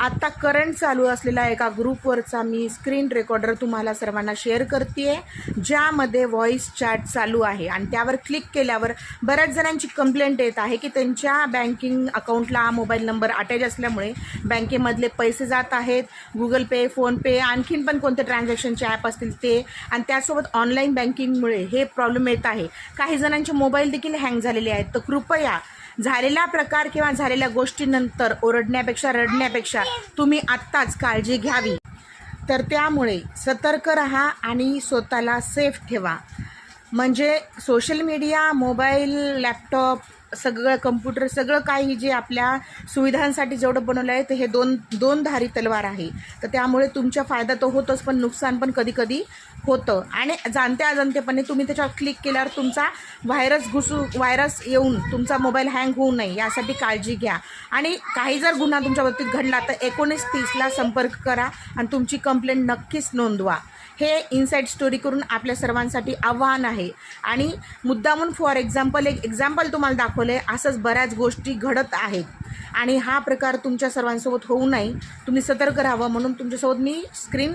आता करंट चालू असलेला एका ग्रुपवरचा मी स्क्रीन रेकॉर्डर तुम्हाला सर्वांना शेअर करते, ज्यामध्ये व्हॉइस चॅट चालू आहे. आणि त्यावर क्लिक केल्यावर बऱ्याच जणांची कंप्लेंट येत आहे की त्यांच्या बँकिंग अकाउंटला मोबाईल नंबर अटॅच असल्यामुळे बँकेमधले पैसे जात आहेत, गुगल पे, फोनपे, आणखीन पण कोणते ट्रान्झॅक्शनचे ॲप असतील ते, आणि त्यासोबत ऑनलाईन बँकिंगमुळे हे प्रॉब्लेम येत आहे. काही जणांचे मोबाईल देखील हँग झालेले आहेत. तर कृपया झालेला प्रकार किंवा झालेल्या गोष्टीनंतर ओरडण्यापेक्षा रडण्यापेक्षा तुम्ही आत्ताच काळजी घ्यावी. तर त्यामुळे सतर्क राहा आणि स्वतःला सेफ ठेवा. म्हणजे सोशल मीडिया, मोबाईल, लॅपटॉप, सगळं कम्प्युटर, सगळं काही जे आपल्या सुविधांसाठी जेवढं बनवलं आहे ते हे दोन धारी तलवार आहे. तर त्यामुळे तुमचा फायदा तो होतोच, पण नुकसान पण कधी कधी होतं. आणि जाणत्या अजाणतेपणे तुम्ही त्याच्यावर क्लिक केल्यावर तुमचा व्हायरस येऊन तुमचा मोबाईल हँग होऊ नये यासाठी काळजी घ्या. आणि काही जर गुन्हा तुमच्या बाबतीत घडला तर 1930ला संपर्क करा आणि तुमची कंप्लेंट नक्कीच नोंदवा. हे इनसाईड स्टोरी करून आपल्या सर्वांसाठी आव्हान आहे. आणि मुद्दामून फॉर एक्झाम्पल एक एक्झाम्पल तुम्हाला दाखवलं आहे, असंच बऱ्याच गोष्टी घडत आहेत. आणि हा प्रकार तुमच्या सर्वांसोबत होऊ नये, तुम्ही सतर्क राहावं म्हणून तुमच्यासोबत मी स्क्रीन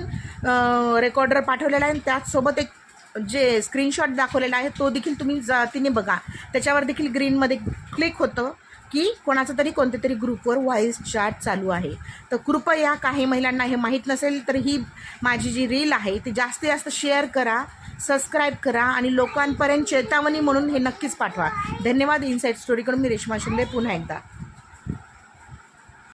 रेकॉर्डर पाठवलेला आहे. त्याचसोबत एक जे स्क्रीनशॉट दाखवलेला आहे तो देखील तुम्ही जातीने बघा. त्याच्यावर देखील ग्रीनमध्ये क्लिक होतं की कोणाचं तरी कोणत्या तरी ग्रुपवर व्हॉइस चॅट चालू आहे. तर कृपया, काही महिलांना हे माहीत नसेल तर ही माझी जी रील आहे ती जास्तीत जास्त शेअर करा, सबस्क्राईब करा आणि लोकांपर्यंत चेतावणी म्हणून हे नक्कीच पाठवा. धन्यवाद. इनसाईड स्टोरीकडून मी रेश्मा शिंदे पुन्हा एकदा.